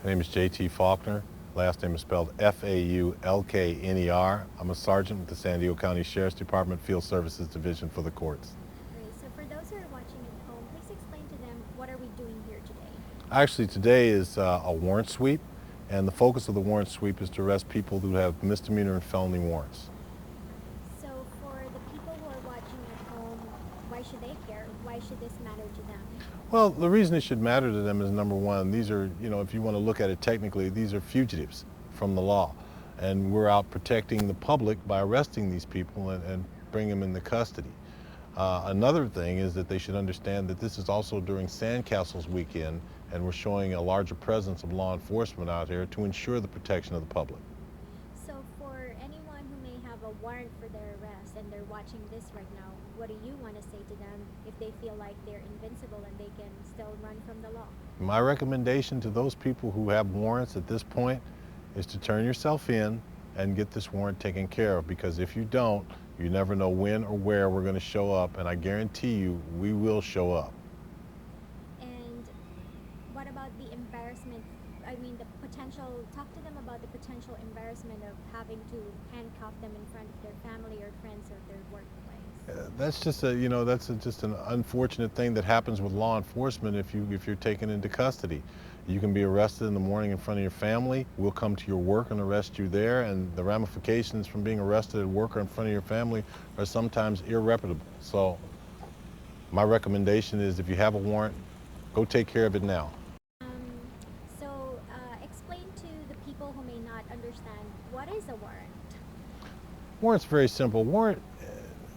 My name is J.T. Faulkner. Last name is spelled Faulkner. I'm a sergeant with the San Diego County Sheriff's Department Field Services Division for the courts. Great. So for those who are watching at home, please explain to them what are we doing here today? Actually, today is a warrant sweep, and the focus of the warrant sweep is to arrest people who have misdemeanor and felony warrants. So for the people who are watching at home, why should they care? Why should this matter to them? Well, the reason it should matter to them is, number one, these are, if you want to look at it technically, these are fugitives from the law. And we're out protecting the public by arresting these people and bring them into custody. Another thing is that they should understand that this is also during Sandcastles weekend, and we're showing a larger presence of law enforcement out here to ensure the protection of the public. So for anyone who may have a warrant for their arrest and they're watching this right now, what do you want to say to them if they feel like they're invincible and they can still run from the law? My recommendation to those people who have warrants at this point is to turn yourself in and get this warrant taken care of, because if you don't, you never know when or where we're going to show up, and I guarantee you we will show up. And what about the embarrassment? I mean, talk to them about the potential embarrassment of having to handcuff them in front of their family or friends or their workplace. That's just just an unfortunate thing that happens with law enforcement if you're taken into custody. You can be arrested in the morning in front of your family. We'll come to your work and arrest you there, and the ramifications from being arrested at work or in front of your family are sometimes irreparable. So my recommendation is, if you have a warrant, go take care of it now. Explain to the people who may not understand, what is a warrant? Warrant's very simple.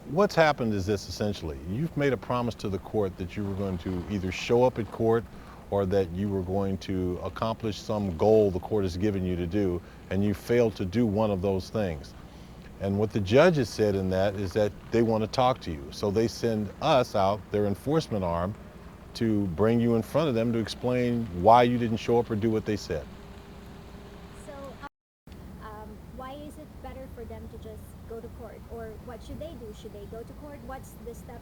What's happened is this, essentially. You've made a promise to the court that you were going to either show up at court or that you were going to accomplish some goal the court has given you to do, and you failed to do one of those things. And what the judge has said in that is that they want to talk to you. So they send us out, their enforcement arm, to bring you in front of them to explain why you didn't show up or do what they said. So why is it better for them to just go to court? Or what should they do? Should they go to court? What's the step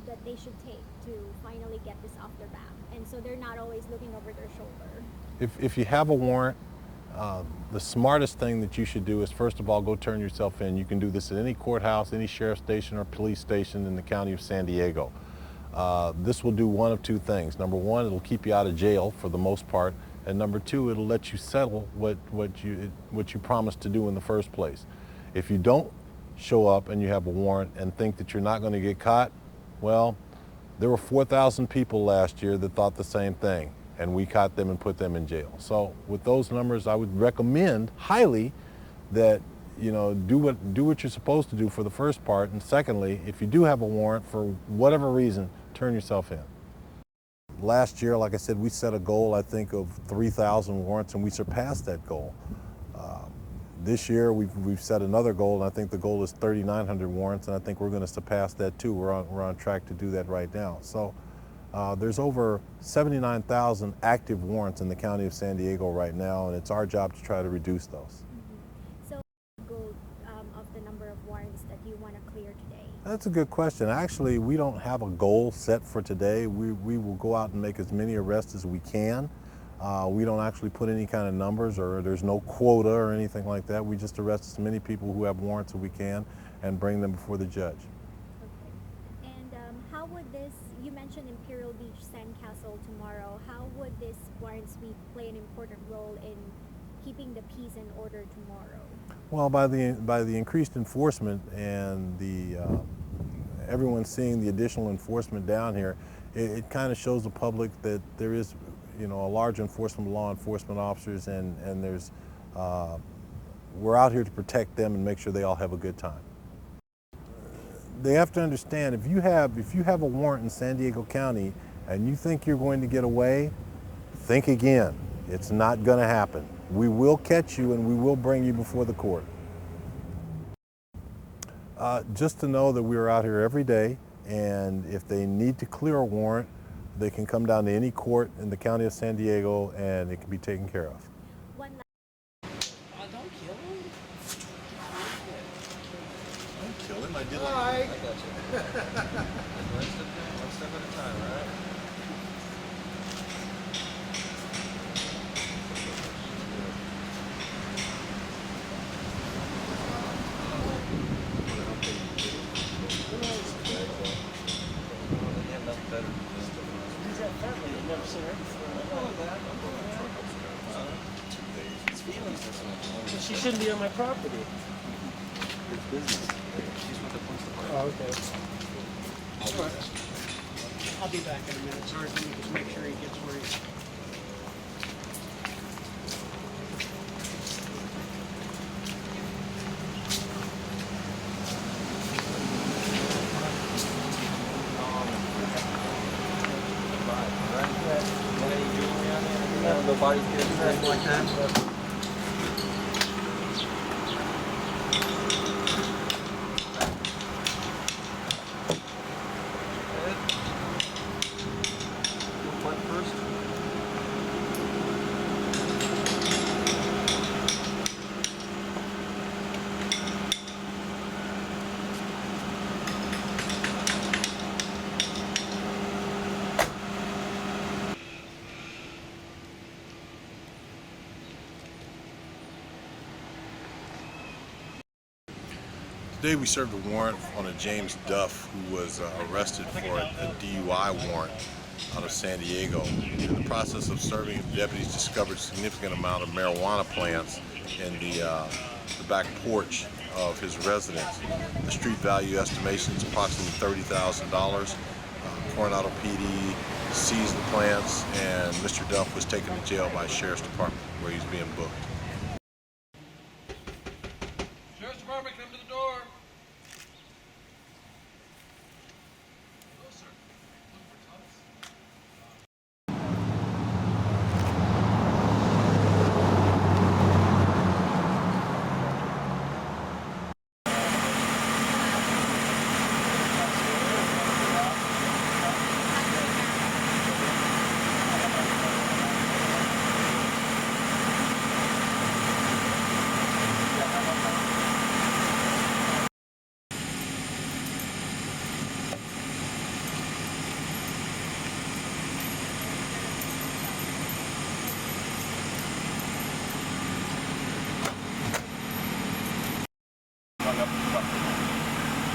that they should take to finally get this off their back, and so they're not always looking over their shoulder? If you have a warrant, the smartest thing that you should do is, first of all, go turn yourself in. You can do this at any courthouse, any sheriff's station or police station in the county of San Diego. This will do one of two things. Number one, it'll keep you out of jail for the most part, and number two, it'll let you settle what you promised to do in the first place. If you don't show up and you have a warrant and think that you're not going to get caught, well, there were 4,000 people last year that thought the same thing, and we caught them and put them in jail. So with those numbers, I would recommend highly that do what you're supposed to do for the first part, and secondly, if you do have a warrant for whatever reason, turn yourself in. Last year, like I said, we set a goal, I think, of 3,000 warrants, and we surpassed that goal. This year, we've set another goal, and I think the goal is 3,900 warrants, and I think we're going to surpass that too. We're on track to do that right now. So there's over 79,000 active warrants in the county of San Diego right now, and it's our job to try to reduce those. So, goal of the number of warrants that you want to clear today? That's a good question. Actually, we don't have a goal set for today. We will go out and make as many arrests as we can. We don't actually put any kind of numbers, or there's no quota or anything like that. We just arrest as many people who have warrants as we can and bring them before the judge. Okay. And how would this, you mentioned Imperial Beach, Sandcastle tomorrow, how would this warrant sweep play an important role in keeping the peace and order tomorrow? Well, by the increased enforcement and everyone seeing the additional enforcement down here, it kind of shows the public that there is a large enforcement of law enforcement officers, and we're out here to protect them and make sure they all have a good time. They have to understand, if you have a warrant in San Diego County and you think you're going to get away, think again. It's not going to happen. We will catch you and we will bring you before the court. Just to know that we are out here every day, and if they need to clear a warrant, they can come down to any court in the county of San Diego and it can be taken care of. One last. Oh, don't kill him. Don't kill him. I did. I got you. one step at a time, all right? She shouldn't be on my property. It's business. She's with the police department. Oh, okay. I'll be back in a minute. Sorry, let me just make sure he gets where he's... Nobody's getting anything like that. What first? Today we served a warrant on a James Duff who was arrested for a DUI warrant out of San Diego. In the process of serving, deputies discovered a significant amount of marijuana plants in the back porch of his residence. The street value estimation is approximately $30,000. Coronado PD seized the plants, and Mr. Duff was taken to jail by the Sheriff's Department where he's being booked. Sheriff's Department, come to the door. Hello, sir. Looking for Thomas?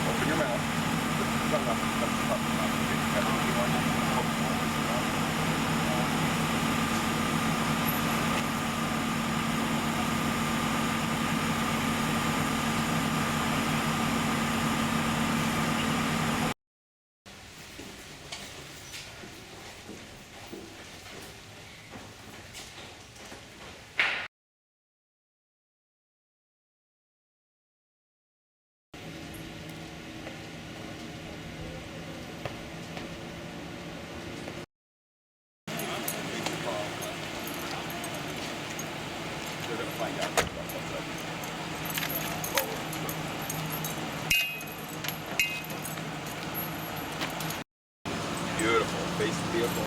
Open your mouth. They're gonna find out.